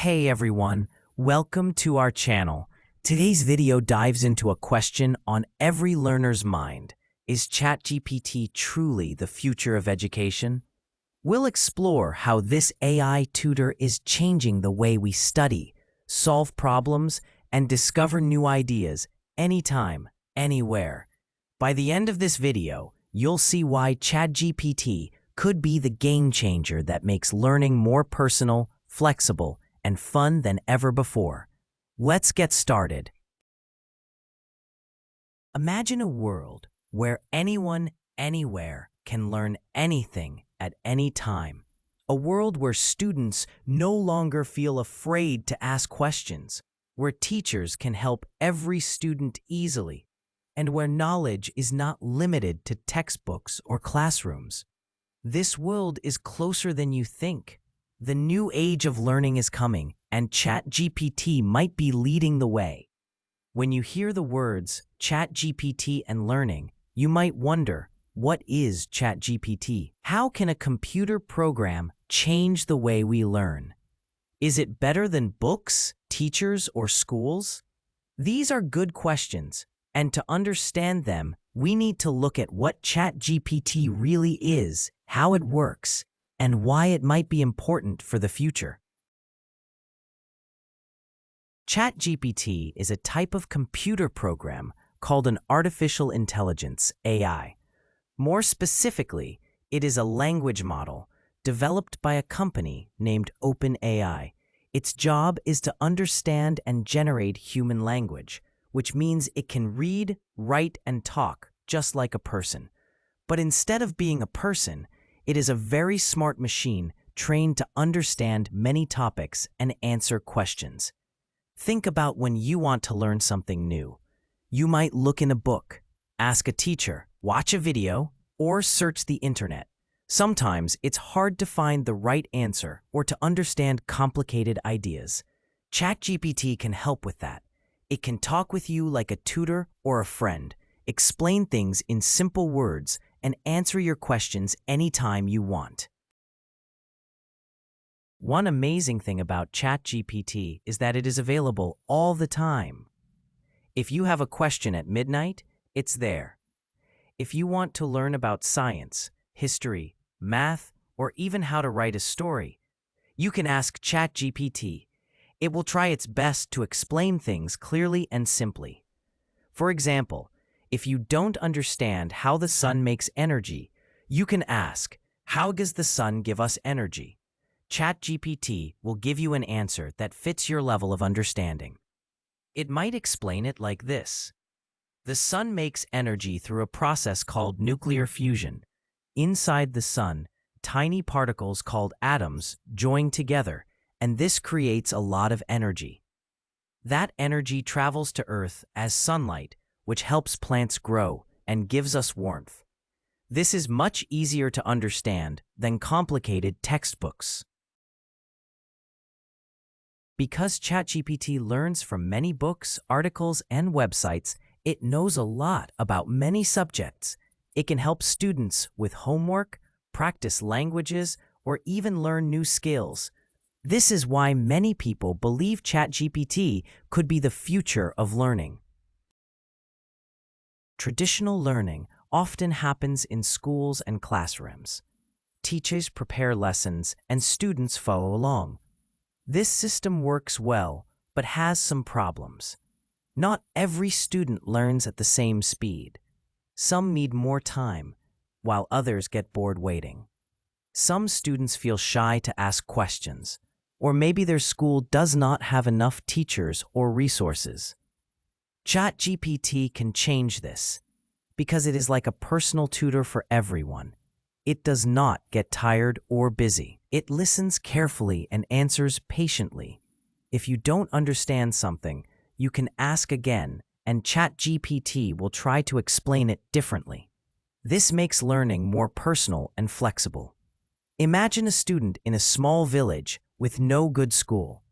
Hey everyone, welcome to our channel. Today's video dives into a question on every learner's mind. Is ChatGPT truly the future of education? We'll explore how this AI tutor is changing the way we study, solve problems, and discover new ideas anytime, anywhere. By the end of this video, you'll see why ChatGPT could be the game changer that makes learning more personal, flexible, and fun than ever before. Let's get started. Imagine a world where anyone, anywhere can learn anything at any time. A world where students no longer feel afraid to ask questions, where teachers can help every student easily, and where knowledge is not limited to textbooks or classrooms. This world is closer than you think. The new age of learning is coming, and ChatGPT might be leading the way. When you hear the words ChatGPT and learning, you might wonder, what is ChatGPT? How can a computer program change the way we learn? Is it better than books, teachers, or schools? These are good questions, and to understand them, we need to look at what ChatGPT really is, how it works, and why it might be important for the future. ChatGPT is a type of computer program called an artificial intelligence, AI. More specifically, it is a language model developed by a company named OpenAI. Its job is to understand and generate human language, which means it can read, write, and talk just like a person. But instead of being a person, it is a very smart machine trained to understand many topics and answer questions. Think about when you want to learn something new. You might look in a book, ask a teacher, watch a video, or search the internet. Sometimes it's hard to find the right answer or to understand complicated ideas. ChatGPT can help with that. It can talk with you like a tutor or a friend, explain things in simple words, and answer your questions anytime you want. One amazing thing about ChatGPT is that it is available all the time. If you have a question at midnight, it's there. If you want to learn about science, history, math, or even how to write a story, you can ask ChatGPT. It will try its best to explain things clearly and simply. For example, if you don't understand how the sun makes energy, you can ask, how does the sun give us energy? ChatGPT will give you an answer that fits your level of understanding. It might explain it like this. The sun makes energy through a process called nuclear fusion. Inside the sun, tiny particles called atoms join together, and this creates a lot of energy. That energy travels to Earth as sunlight, which helps plants grow and gives us warmth. This is much easier to understand than complicated textbooks. Because ChatGPT learns from many books, articles, and websites, it knows a lot about many subjects. It can help students with homework, practice languages, or even learn new skills. This is why many people believe ChatGPT could be the future of learning. Traditional learning often happens in schools and classrooms. Teachers prepare lessons and students follow along. This system works well, but has some problems. Not every student learns at the same speed. Some need more time, while others get bored waiting. Some students feel shy to ask questions, or maybe their school does not have enough teachers or resources. ChatGPT can change this, because it is like a personal tutor for everyone. It does not get tired or busy. It listens carefully and answers patiently. If you don't understand something, you can ask again, and ChatGPT will try to explain it differently. This makes learning more personal and flexible. Imagine a student in a small village with no good school.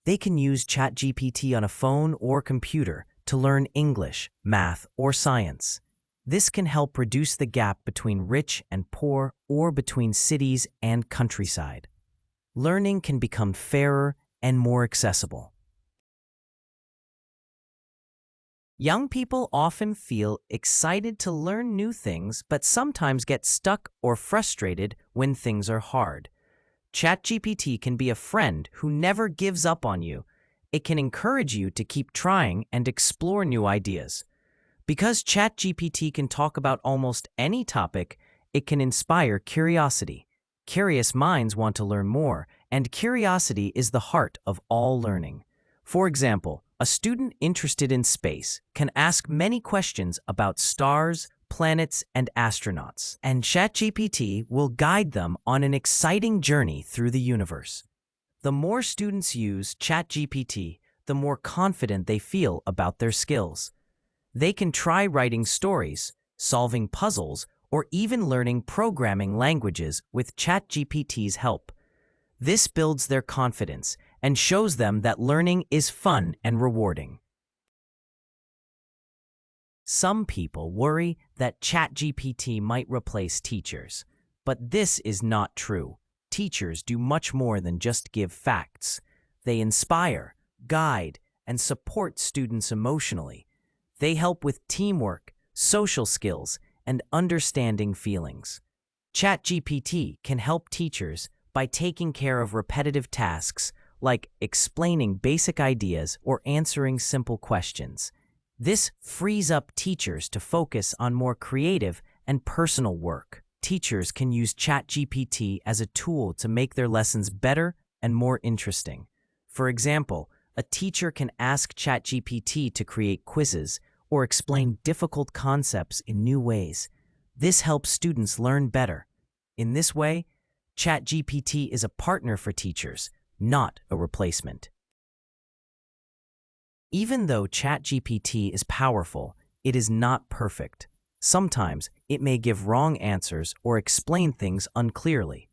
They can use ChatGPT on a phone or computer to learn English, math, or science. This can help reduce the gap between rich and poor or between cities and countryside. Learning can become fairer and more accessible. Young people often feel excited to learn new things, but sometimes get stuck or frustrated when things are hard. ChatGPT can be a friend who never gives up on you. It can encourage you to keep trying and explore new ideas. Because ChatGPT can talk about almost any topic, it can inspire curiosity. Curious minds want to learn more, and curiosity is the heart of all learning. For example, a student interested in space can ask many questions about stars, planets, and astronauts, and ChatGPT will guide them on an exciting journey through the universe. The more students use ChatGPT, the more confident they feel about their skills. They can try writing stories, solving puzzles, or even learning programming languages with ChatGPT's help. This builds their confidence and shows them that learning is fun and rewarding. Some people worry that ChatGPT might replace teachers, but this is not true. Teachers do much more than just give facts. They inspire, guide, and support students emotionally. They help with teamwork, social skills, and understanding feelings. ChatGPT can help teachers by taking care of repetitive tasks like explaining basic ideas or answering simple questions. This frees up teachers to focus on more creative and personal work. Teachers can use ChatGPT as a tool to make their lessons better and more interesting. For example, a teacher can ask ChatGPT to create quizzes or explain difficult concepts in new ways. This helps students learn better. In this way, ChatGPT is a partner for teachers, not a replacement. Even though ChatGPT is powerful, it is not perfect. Sometimes it may give wrong answers or explain things unclearly.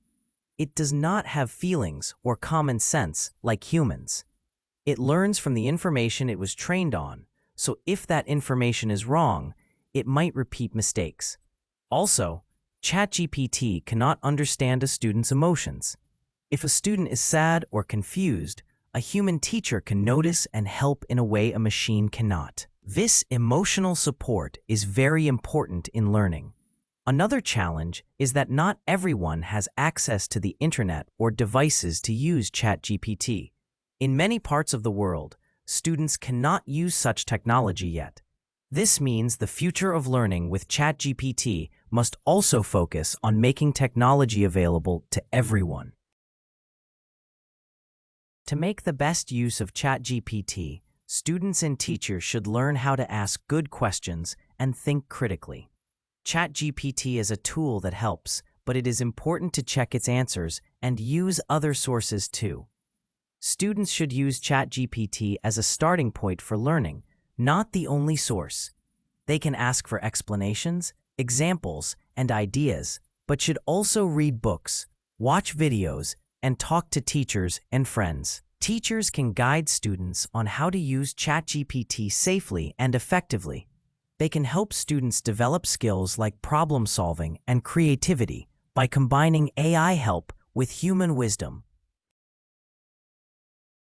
It does not have feelings or common sense like humans. It learns from the information it was trained on, so if that information is wrong, it might repeat mistakes. Also, ChatGPT cannot understand a student's emotions. If a student is sad or confused, a human teacher can notice and help in a way a machine cannot. This emotional support is very important in learning. Another challenge is that not everyone has access to the internet or devices to use ChatGPT. In many parts of the world, students cannot use such technology yet. This means the future of learning with ChatGPT must also focus on making technology available to everyone. To make the best use of ChatGPT, students and teachers should learn how to ask good questions and think critically. ChatGPT is a tool that helps, but it is important to check its answers and use other sources too. Students should use ChatGPT as a starting point for learning, not the only source. They can ask for explanations, examples, and ideas, but should also read books, watch videos, and talk to teachers and friends. Teachers can guide students on how to use ChatGPT safely and effectively. They can help students develop skills like problem solving and creativity by combining AI help with human wisdom.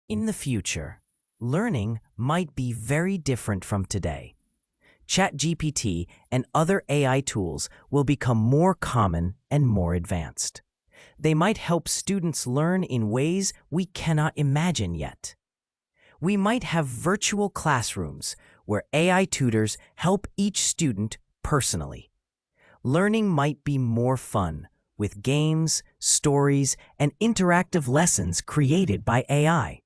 In the future, learning might be very different from today. ChatGPT and other AI tools will become more common and more advanced. They might help students learn in ways we cannot imagine yet. We might have virtual classrooms where AI tutors help each student personally. Learning might be more fun with games, stories, and interactive lessons created by AI.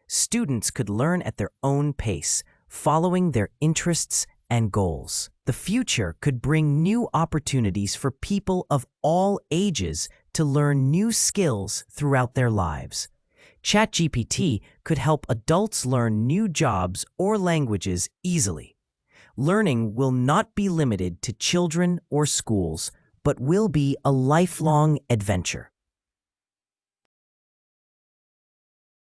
Students could learn at their own pace, following their interests and goals. The future could bring new opportunities for people of all ages to learn new skills throughout their lives. ChatGPT could help adults learn new jobs or languages easily. Learning will not be limited to children or schools, but will be a lifelong adventure.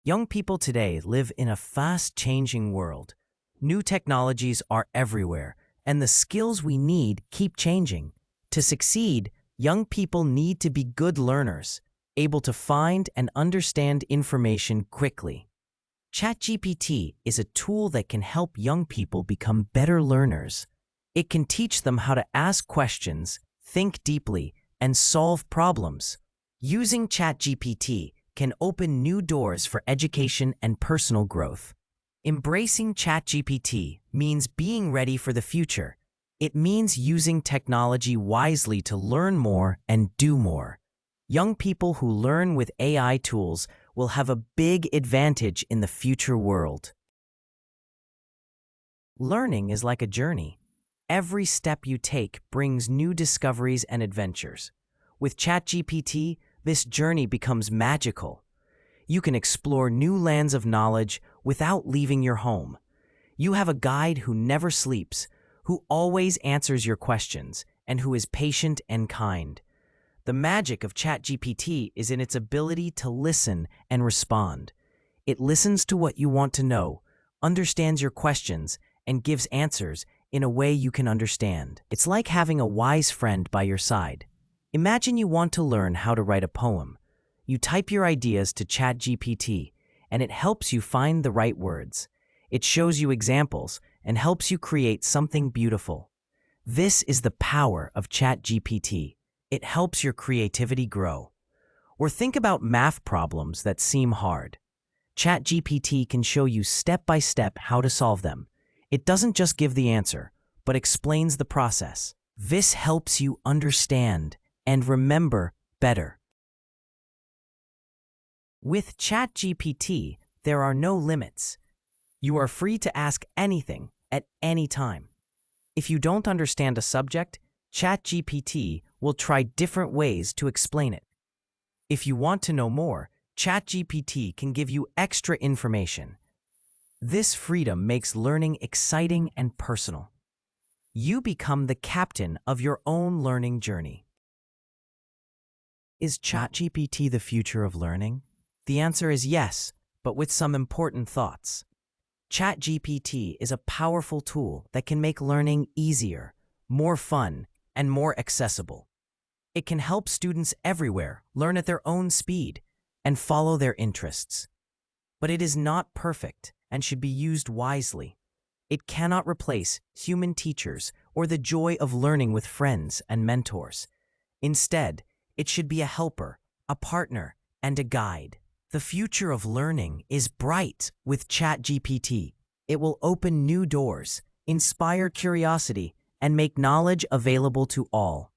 Young people today live in a fast-changing world. New technologies are everywhere, and the skills we need keep changing. To succeed, young people need to be good learners. able to find and understand information quickly. ChatGPT is a tool that can help young people become better learners. It can teach them how to ask questions, think deeply, and solve problems. Using ChatGPT can open new doors for education and personal growth. Embracing ChatGPT means being ready for the future. It means using technology wisely to learn more and do more. Young people who learn with AI tools will have a big advantage in the future world. Learning is like a journey. Every step you take brings new discoveries and adventures. With ChatGPT, this journey becomes magical. You can explore new lands of knowledge without leaving your home. You have a guide who never sleeps, who always answers your questions, and who is patient and kind. The magic of ChatGPT is in its ability to listen and respond. It listens to what you want to know, understands your questions, and gives answers in a way you can understand. It's like having a wise friend by your side. Imagine you want to learn how to write a poem. You type your ideas to ChatGPT, and it helps you find the right words. It shows you examples and helps you create something beautiful. This is the power of ChatGPT. It helps your creativity grow. Or think about math problems that seem hard. ChatGPT can show you step by step how to solve them. It doesn't just give the answer, but explains the process. This helps you understand and remember better. With ChatGPT, there are no limits. You are free to ask anything at any time. If you don't understand a subject, ChatGPT will try different ways to explain it. If you want to know more, ChatGPT can give you extra information. This freedom makes learning exciting and personal. You become the captain of your own learning journey. Is ChatGPT the future of learning? The answer is yes, but with some important thoughts. ChatGPT is a powerful tool that can make learning easier, more fun, and more accessible. It can help students everywhere learn at their own speed and follow their interests. But it is not perfect and should be used wisely. It cannot replace human teachers or the joy of learning with friends and mentors. Instead, it should be a helper, a partner, and a guide. The future of learning is bright with ChatGPT. It will open new doors, inspire curiosity, and make knowledge available to all.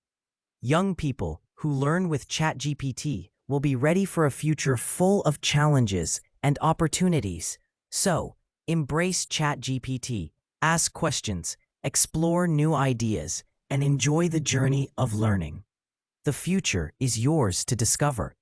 Young people who learn with ChatGPT will be ready for a future full of challenges and opportunities. So, embrace ChatGPT, ask questions, explore new ideas, and enjoy the journey of learning. The future is yours to discover.